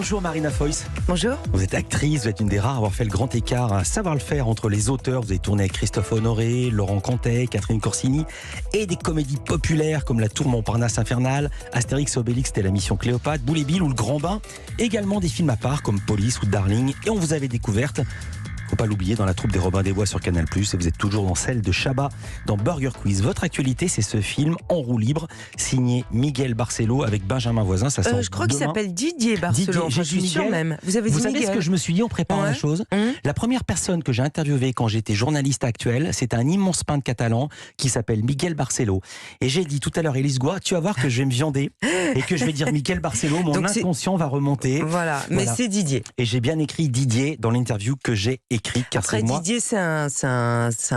Bonjour Marina Foïs. Bonjour. Vous êtes actrice, vous êtes une des rares à avoir fait le grand écart, à savoir le faire entre les auteurs. Vous avez tourné avec Christophe Honoré, Laurent Cantet, Catherine Corsini et des comédies populaires comme La Tour Montparnasse Infernale, Astérix et Obélix, c'était la mission Cléopâtre, Boule et Bill ou Le Grand Bain. Également des films à part comme Police ou Darling. Et on vous avait découverte, faut pas l'oublier, dans la troupe des Robins des Bois sur Canal+. Et vous êtes toujours dans celle de Chabat dans Burger Quiz. Votre actualité, c'est ce film En roue libre, signé Miguel Barcelo avec Benjamin Voisin. Ça sort Je crois qu'il s'appelle Didier Barcelo. Didier, je suis sûre même. Vous avez dit savez Miguel. ce que je me suis dit en préparant la chose? La première personne que j'ai interviewée quand j'étais journaliste actuel, c'est un immense peintre catalan qui s'appelle Miguel Barcelo. Et j'ai dit tout à l'heure, Élise Goua, tu vas voir que je vais me viander et que je vais dire Miguel Barcelo, mon inconscient va remonter. Voilà, mais c'est Didier. Et j'ai bien écrit Didier dans l'interview que j'ai écrite. Après, Didier, c'est un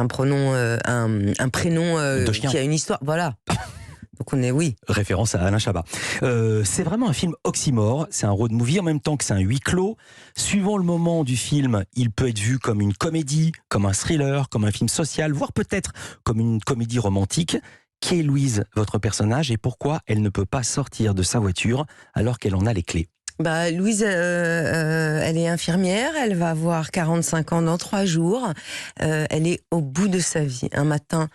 pronom, un prénom qui a une histoire. Voilà. Donc on est, oui. Référence à Alain Chabat. C'est vraiment un film oxymore, c'est un road movie en même temps que c'est un huis clos. Suivant le moment du film, il peut être vu comme une comédie, comme un thriller, comme un film social, voire peut-être comme une comédie romantique. Qui est Louise, votre personnage, et pourquoi elle ne peut pas sortir de sa voiture alors qu'elle en a les clés? Louise, elle est infirmière, elle va avoir 45 ans dans 3 jours. Elle est au bout de sa vie. Un matin,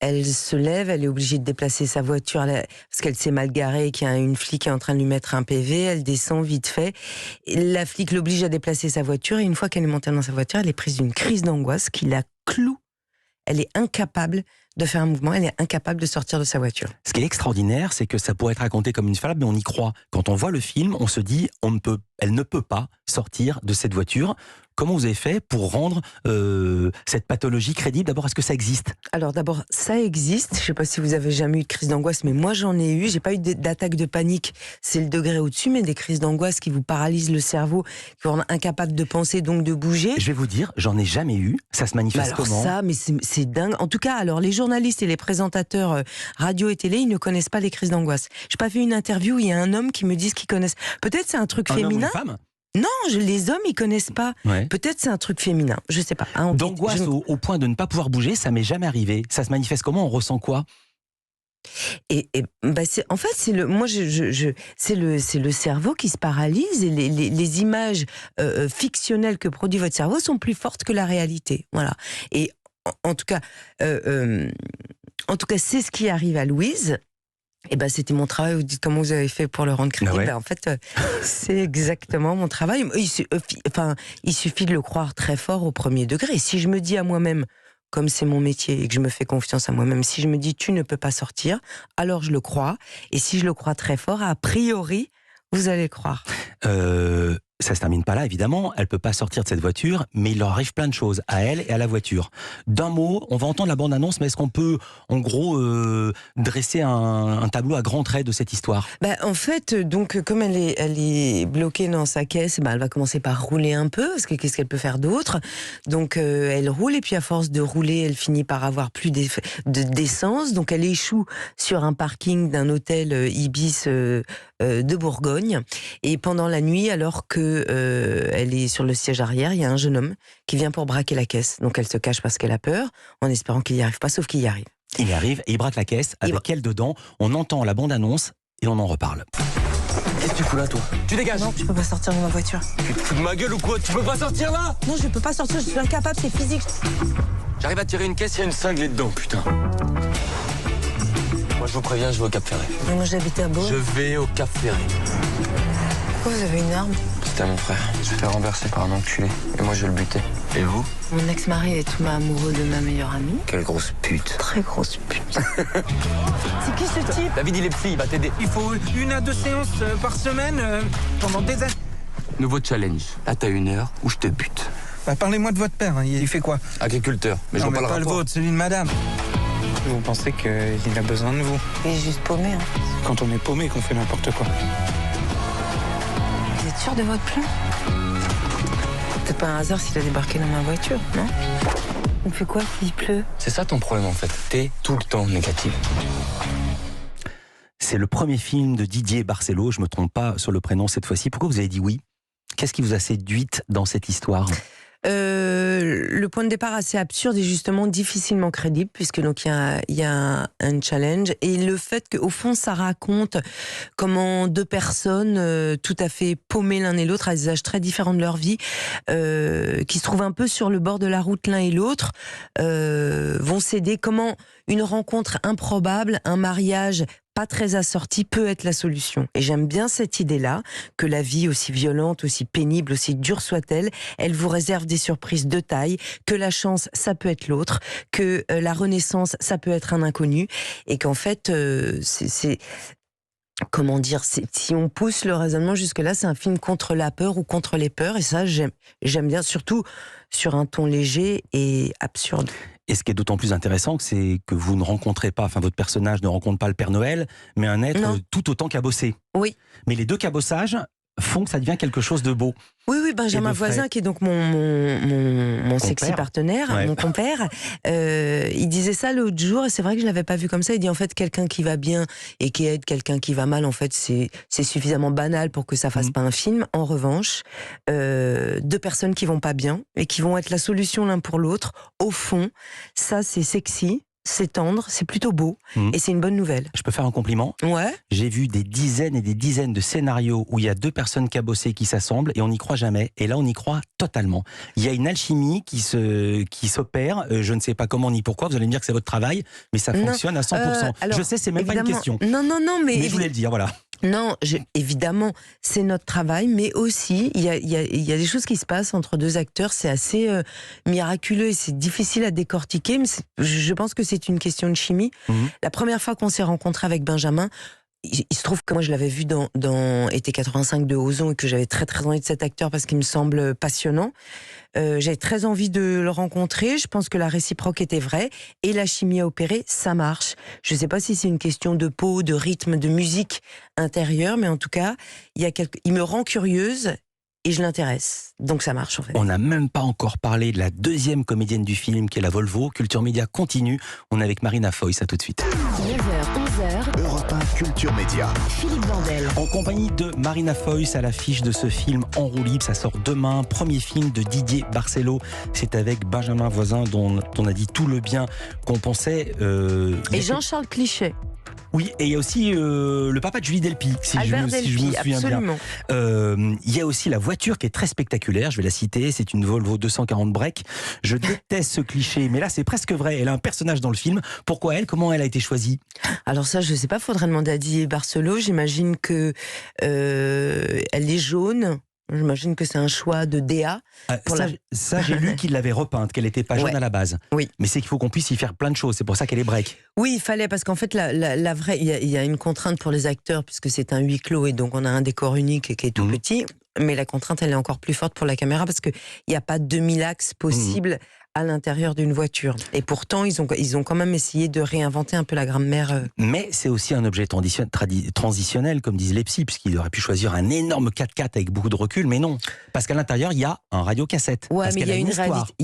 elle se lève, elle est obligée de déplacer sa voiture parce qu'elle s'est mal garée, qu'il y a une flic qui est en train de lui mettre un PV. Elle descend vite fait. Et la flic l'oblige à déplacer sa voiture et une fois qu'elle est montée dans sa voiture, elle est prise d'une crise d'angoisse qui la cloue. Elle est incapable de faire un mouvement, elle est incapable de sortir de sa voiture. Ce qui est extraordinaire, c'est que ça pourrait être raconté comme une fable, mais on y croit. Quand on voit le film, on se dit, elle ne peut pas sortir de cette voiture. Comment vous avez fait pour rendre cette pathologie crédible? D'abord, est-ce que ça existe? Alors d'abord, ça existe. Je ne sais pas si vous avez jamais eu de crise d'angoisse, mais moi j'en ai eu. J'ai pas eu d'attaque de panique, c'est le degré au-dessus, mais des crises d'angoisse qui vous paralysent le cerveau, qui vous rendent incapable de penser, donc de bouger. Je vais vous dire, j'en ai jamais eu. Ça se manifeste comment? Ça, mais c'est dingue. En tout cas, alors les journalistes et les présentateurs radio et télé, ils ne connaissent pas les crises d'angoisse. J'ai pas fait une interview où il y a un homme qui me dise qu'ils connaissent. Peut-être c'est un truc féminin. Homme ou une femme? Non, les hommes, ils connaissent pas. Ouais. Peut-être c'est un truc féminin, je sais pas. D'angoisse au point de ne pas pouvoir bouger, ça m'est jamais arrivé. Ça se manifeste comment? On ressent quoi? En fait, c'est le cerveau qui se paralyse et les images fictionnelles que produit votre cerveau sont plus fortes que la réalité. Voilà. Et en tout cas, c'est ce qui arrive à Louise. C'était mon travail. Vous dites comment vous avez fait pour le rendre crédible. En fait, c'est exactement mon travail. Il suffit de le croire très fort au premier degré. Si je me dis à moi-même, comme c'est mon métier et que je me fais confiance à moi-même, si je me dis tu ne peux pas sortir, alors je le crois. Et si je le crois très fort, a priori, vous allez le croire. Ça se termine pas là, évidemment. Elle peut pas sortir de cette voiture, mais il leur arrive plein de choses à elle et à la voiture. D'un mot, on va entendre la bande-annonce, mais est-ce qu'on peut, en gros, dresser un tableau à grands traits de cette histoire? En fait, donc, comme elle est bloquée dans sa caisse, elle va commencer par rouler un peu, parce que qu'est-ce qu'elle peut faire d'autre? Donc, elle roule, et puis à force de rouler, elle finit par avoir plus d'essence. Donc, elle échoue sur un parking d'un hôtel Ibis de Bourgogne. Et pendant la nuit, alors que elle est sur le siège arrière, il y a un jeune homme qui vient pour braquer la caisse. Donc elle se cache parce qu'elle a peur, en espérant qu'il n'y arrive pas, sauf qu'il y arrive. Il y arrive et il braque la caisse avec elle dedans. On entend la bande-annonce et on en reparle. Qu'est-ce que tu fous là, toi? Tu dégages! Non, je peux pas sortir de ma voiture. Tu te fous de ma gueule ou quoi? Tu peux pas sortir là? Non, je peux pas sortir, je suis incapable, c'est physique. J'arrive à tirer une caisse, il y a une cinglée dedans, putain. Moi, je vous préviens, je vais au Cap Ferré. Mais moi, j'habite à Beau. Je vais au Cap Ferré. Pourquoi vous avez une arme? C'était à mon frère. Il se fait renverser par un enculé. Et moi, je vais le buter. Et vous? Mon ex-mari est tout amoureux de ma meilleure amie. Quelle grosse pute. Très grosse pute. C'est qui ce type? David, il est psy, il va t'aider. Il faut 1 à 2 séances par semaine pendant des années. Nouveau challenge. Là, t'as 1 heure où je te bute. Parlez-moi de votre père, il fait quoi? Agriculteur. Mais non, je vois mais pas le rapport. vôtre, celui de madame. Vous pensez qu'il a besoin de vous? Il est juste paumé. Quand on est paumé qu'on fait n'importe quoi. Vous êtes sûr de votre plan? C'est pas un hasard s'il a débarqué dans ma voiture, non? On fait quoi s'il pleut? C'est ça ton problème en fait. T'es tout le temps négatif. C'est le premier film de Didier Barcelo, je me trompe pas sur le prénom cette fois-ci. Pourquoi vous avez dit oui? Qu'est-ce qui vous a séduite dans cette histoire? Le point de départ assez absurde et justement difficilement crédible, puisque donc il y a un challenge, et le fait qu'au fond ça raconte comment deux personnes tout à fait paumées l'un et l'autre à des âges très différents de leur vie, qui se trouvent un peu sur le bord de la route l'un et l'autre, vont s'aider. Comment une rencontre improbable, un mariage pas très assorti peut être la solution. Et j'aime bien cette idée-là, que la vie, aussi violente, aussi pénible, aussi dure soit-elle, elle vous réserve des surprises de taille, que la chance, ça peut être l'autre, que la renaissance, ça peut être un inconnu, et qu'en fait, comment dire, si on pousse le raisonnement jusque-là, c'est un film contre la peur ou contre les peurs, et ça, j'aime bien, surtout sur un ton léger et absurde. Et ce qui est d'autant plus intéressant, c'est que vous ne rencontrez pas, enfin votre personnage ne rencontre pas le Père Noël, mais un être tout autant cabossé. Oui. Mais les deux cabossages font que ça devient quelque chose de beau. Oui, Benjamin Voisin, qui est donc mon sexy partenaire, mon compère, il disait ça l'autre jour, et c'est vrai que je l'avais pas vu comme ça. Il dit en fait, quelqu'un qui va bien et qui aide quelqu'un qui va mal, en fait, c'est suffisamment banal pour que ça fasse pas un film. En revanche, deux personnes qui vont pas bien et qui vont être la solution l'un pour l'autre, au fond, ça c'est sexy. C'est tendre, c'est plutôt beau, et c'est une bonne nouvelle. Je peux faire un compliment ? Ouais. J'ai vu des dizaines et des dizaines de scénarios où il y a deux personnes cabossées qui s'assemblent et on n'y croit jamais. Et là, on y croit totalement. Il y a une alchimie qui s'opère. Je ne sais pas comment ni pourquoi. Vous allez me dire que c'est votre travail, mais ça fonctionne à 100%. Alors, je sais, c'est même pas une question. Non, mais je voulais le dire, voilà. Non, évidemment, c'est notre travail, mais aussi, il y a des choses qui se passent entre deux acteurs, c'est assez miraculeux et c'est difficile à décortiquer, mais je pense que c'est une question de chimie. La première fois qu'on s'est rencontrés avec Benjamin, il se trouve que moi je l'avais vu dans Été 85 de Ozon et que j'avais très très envie de cet acteur parce qu'il me semble passionnant. J'avais très envie de le rencontrer, je pense que la réciproque était vraie et la chimie a opéré, ça marche. Je ne sais pas si c'est une question de peau, de rythme, de musique intérieure, mais en tout cas, il me rend curieuse et je l'intéresse. Donc ça marche en fait. On n'a même pas encore parlé de la deuxième comédienne du film qui est la Volvo. Culture Média continue. On est avec Marina Foïs, à tout de suite. 9h, 11h. Europe 1, Culture Média. Philippe Vandel. En compagnie de Marina Foïs à l'affiche de ce film En roue libre. Ça sort demain. Premier film de Didier Barcelo. C'est avec Benjamin Voisin dont on a dit tout le bien qu'on pensait. Et Jean-Charles Cliché. Oui, et il y a aussi le papa de Julie Delpy, si je me souviens absolument. bien. Il y a aussi la voiture qui est très spectaculaire, je vais la citer, c'est une Volvo 240 break. Je déteste ce cliché, mais là c'est presque vrai. Elle a un personnage dans le film. Pourquoi elle ? Comment elle a été choisie ? Alors ça, je ne sais pas, faudrait demander à Didier Barcelo. J'imagine que elle est jaune. J'imagine que c'est un choix de DA. Ça, j'ai lu qu'il l'avait repeinte, qu'elle n'était pas jaune à la base. Oui. Mais c'est qu'il faut qu'on puisse y faire plein de choses. C'est pour ça qu'elle est break. Oui, il fallait, parce qu'en fait, la vraie, il y a une contrainte pour les acteurs, puisque c'est un huis clos, et donc on a un décor unique qui est tout petit. Mais la contrainte, elle est encore plus forte pour la caméra, parce qu'il n'y a pas 2000 axes possibles à l'intérieur d'une voiture. Et pourtant, ils ont quand même essayé de réinventer un peu la grammaire. Mais c'est aussi un objet transitionnel, comme disent les psys, puisqu'il aurait pu choisir un énorme 4x4 avec beaucoup de recul, mais non. Parce qu'à l'intérieur, il y a un radiocassette. Ouais, mais il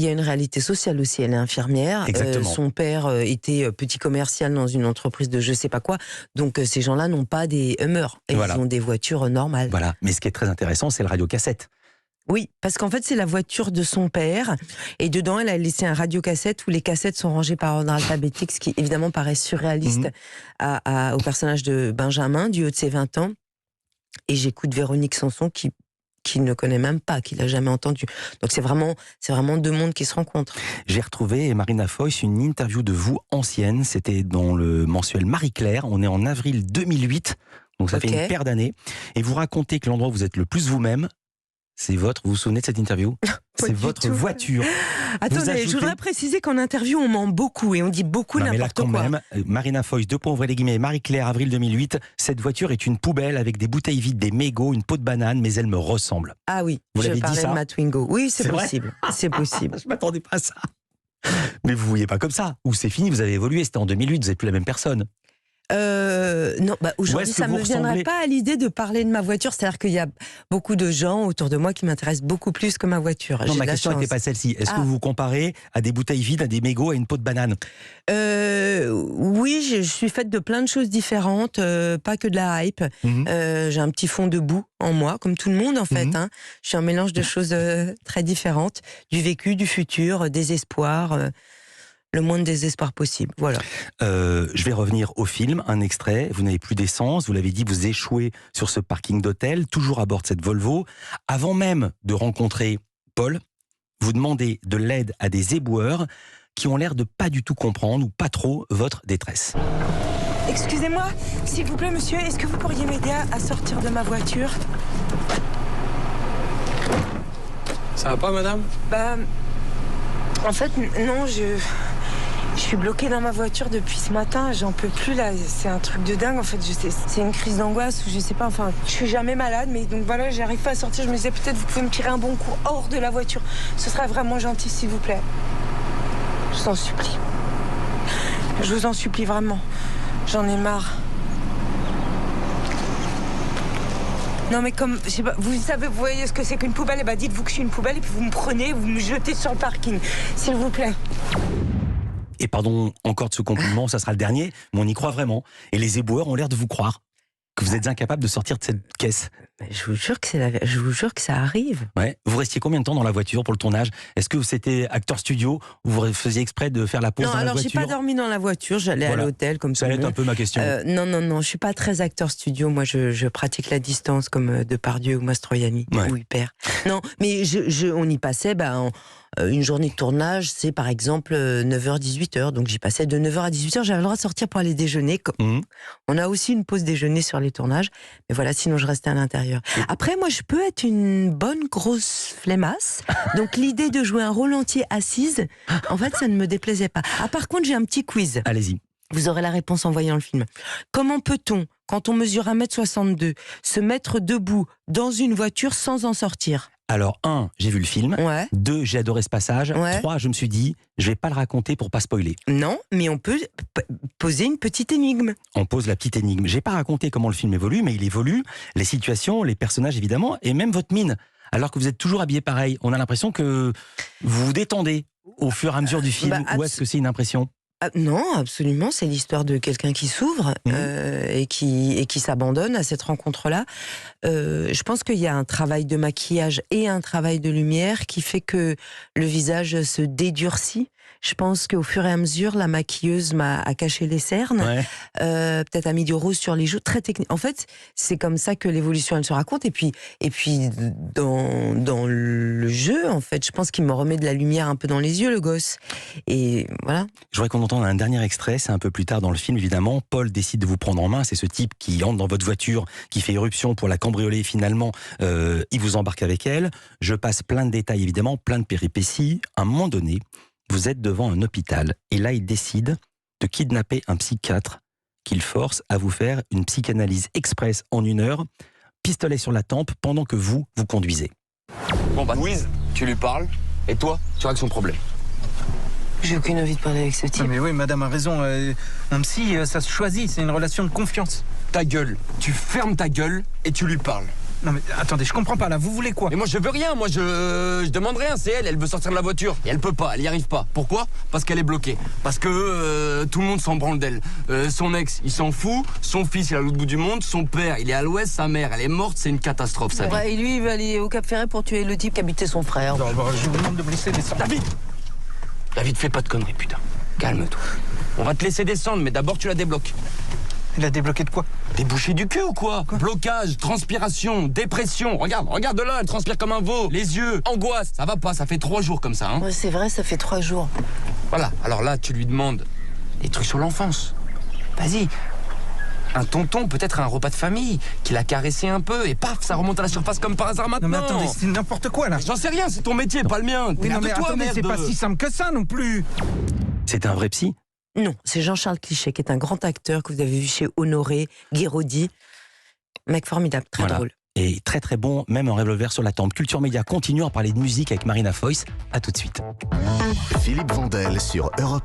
y a une réalité sociale aussi. Elle est infirmière. Exactement. Son père était petit commercial dans une entreprise de je sais pas quoi. Donc ces gens-là n'ont pas des Hummers. Ils ont des voitures normales. Voilà. Mais ce qui est très intéressant, c'est le radiocassette. Oui, parce qu'en fait, c'est la voiture de son père. Et dedans, elle a laissé un radiocassette où les cassettes sont rangées par ordre alphabétique, ce qui évidemment paraît surréaliste au personnage de Benjamin, du haut de ses 20 ans. Et j'écoute Véronique Sanson qui ne connaît même pas, qui l'a jamais entendu. Donc c'est vraiment deux mondes qui se rencontrent. J'ai retrouvé, Marina Foïs, une interview de vous ancienne. C'était dans le mensuel Marie-Claire. On est en avril 2008. Donc ça fait une paire d'années. Et vous racontez que l'endroit où vous êtes le plus vous-même, c'est vous vous souvenez de cette interview ? C'est votre voiture. Attendez, je voudrais préciser qu'en interview, on ment beaucoup et on dit beaucoup n'importe quoi. Même, Marina Foïs, Marie-Claire, avril 2008, cette voiture est une poubelle avec des bouteilles vides, des mégots, une peau de banane, mais elle me ressemble. Ah oui, vous l'avez dit ça ? de ma Twingo. Oui, c'est possible. C'est possible. Je m'attendais pas à ça. Mais vous ne voyez pas comme ça. Ou c'est fini, vous avez évolué, c'était en 2008, vous n'êtes plus la même personne. Non, Ou aujourd'hui, est-ce que ça vous me viendrait ressemblez- pas à l'idée de parler de ma voiture. C'est-à-dire qu'il y a beaucoup de gens autour de moi qui m'intéressent beaucoup plus que ma voiture. Non, J'ai ma de la question chance. n'était pas celle-ci. Est-ce que vous vous comparez à des bouteilles vides, à des mégots, à une peau de banane? Oui, je suis faite de plein de choses différentes, pas que de la hype. Mhm. J'ai un petit fond de boue en moi, comme tout le monde en fait. Mhm. Je suis un mélange de choses très différentes, du vécu, du futur, des espoirs, le moins de désespoir possible. Voilà. Je vais revenir au film, un extrait. Vous n'avez plus d'essence, vous l'avez dit, vous échouez sur ce parking d'hôtel, toujours à bord de cette Volvo. Avant même de rencontrer Paul, vous demandez de l'aide à des éboueurs qui ont l'air de pas du tout comprendre ou pas trop votre détresse. Excusez-moi, s'il vous plaît, monsieur, est-ce que vous pourriez m'aider à sortir de ma voiture? Ça va pas, madame? En fait, non, je suis bloquée dans ma voiture depuis ce matin, j'en peux plus là, c'est un truc de dingue en fait, c'est une crise d'angoisse ou je sais pas, enfin, je suis jamais malade mais donc voilà, j'arrive pas à sortir, je me disais peut-être vous pouvez me tirer un bon coup hors de la voiture, ce serait vraiment gentil s'il vous plaît. Je vous en supplie. Je vous en supplie vraiment, j'en ai marre. Non mais comme, je sais pas, vous savez, vous voyez ce que c'est qu'une poubelle, et bah dites-vous que je suis une poubelle et puis vous me prenez, vous me jetez sur le parking, s'il vous plaît. Et pardon encore de ce compliment, ça sera le dernier, mais on y croit vraiment. Et les éboueurs ont l'air de vous croire que vous êtes incapable de sortir de cette caisse. Je vous jure que je vous jure que ça arrive. Ouais. Vous restiez combien de temps dans la voiture pour le tournage? Est-ce que c'était acteur studio ou vous faisiez exprès de faire la pause Non, dans la alors j'ai voiture? pas dormi dans la voiture, j'allais Voilà. à l'hôtel comme Ça tout le allait être un monde. peu ma question. Non, je suis pas très acteur studio. Moi, je pratique la distance comme Depardieu ou Mastroianni Ouais. ou Hyper. Non, mais on y passait. Une journée de tournage, c'est par exemple 9h-18h. Donc j'y passais de 9h à 18h. J'avais le droit de sortir pour aller déjeuner. Mhm. On a aussi une pause déjeuner sur les tournages. Mais voilà, sinon je restais à l'intérieur. Après, moi, je peux être une bonne grosse flemmasse. Donc l'idée de jouer un rôle entier assise, en fait, ça ne me déplaisait pas. Ah, par contre, j'ai un petit quiz. Allez-y. Vous aurez la réponse en voyant le film. Comment peut-on, quand on mesure 1m62, se mettre debout dans une voiture sans en sortir? Alors 1, j'ai vu le film. Ouais. 2, j'ai adoré ce passage. Ouais. 3, je me suis dit, je vais pas le raconter pour pas spoiler. Non, mais on peut poser une petite énigme. On pose la petite énigme. J'ai pas raconté comment le film évolue, mais il évolue. Les situations, les personnages évidemment, et même votre mine. Alors que vous êtes toujours habillé pareil. On a l'impression que vous vous détendez au fur et à mesure du film. Ou est-ce que c'est une impression? Non, absolument, c'est l'histoire de quelqu'un qui s'ouvre et qui s'abandonne à cette rencontre-là. Je pense qu'il y a un travail de maquillage et un travail de lumière qui fait que le visage se dédurcit. Je pense qu'au fur et à mesure, la maquilleuse a caché les cernes, Ouais. peut-être a mis du rose sur les joues, très technique. En fait, c'est comme ça que l'évolution elle se raconte. Et puis dans le jeu, en fait, je pense qu'il me remet de la lumière un peu dans les yeux, le gosse. Et voilà. Je voudrais qu'on entende un dernier extrait, c'est un peu plus tard dans le film évidemment. Paul décide de vous prendre en main, c'est ce type qui entre dans votre voiture, qui fait irruption pour la cambrioler finalement, il vous embarque avec elle. Je passe plein de détails évidemment, plein de péripéties. À un moment donné, vous êtes devant un hôpital et là il décide de kidnapper un psychiatre qu'il force à vous faire une psychanalyse express en 1 heure, pistolet sur la tempe pendant que vous conduisez. Bon bah, Louise, tu lui parles, et toi, tu règles son problème. J'ai aucune envie de parler avec ce type. Non mais oui, madame a raison. Un psy, ça se choisit, c'est une relation de confiance. Ta gueule, tu fermes ta gueule et tu lui parles. Non mais attendez, je comprends pas là, vous voulez quoi? Et moi je veux rien, moi je demande rien, c'est elle veut sortir de la voiture. Et elle peut pas, elle y arrive pas. Pourquoi? Parce qu'elle est bloquée. Parce que tout le monde s'en branle d'elle. Son ex, il s'en fout, son fils il est à l'autre bout du monde, son père il est à l'ouest, sa mère elle est morte, c'est une catastrophe sa vie. Ouais, et lui, il va aller au Cap Ferret pour tuer le type qui habitait son frère. Non, je vous demande de me laisser descendre. David, fais pas de conneries putain. Calme-toi. On va te laisser descendre, mais d'abord tu la débloques. Il a débloqué de quoi? T'es bouché du cul ou quoi? Blocage, transpiration, dépression. Regarde là, elle transpire comme un veau. Les yeux, angoisse. Ça va pas, ça fait 3 jours comme ça, hein. Ouais, c'est vrai, ça fait 3 jours. Voilà, alors là, tu lui demandes des trucs sur l'enfance. Vas-y. Un tonton, peut-être un repas de famille, qui l'a caressé un peu, et paf, ça remonte à la surface comme par hasard Non maintenant. mais attendez, c'est n'importe quoi là. J'en sais rien, c'est ton métier, pas le mien. Oui, non mais Démerde-toi, attendez, c'est merde. pas si simple que ça non plus. C'est un vrai psy? Non, c'est Jean-Charles Cliché, qui est un grand acteur que vous avez vu chez Honoré, Guéraudy. Mec formidable, très Voilà. drôle. Et très très bon, même un revolver sur la tempe. Culture Média continue à parler de musique avec Marina Foïs. À tout de suite. Philippe Vandel sur Europe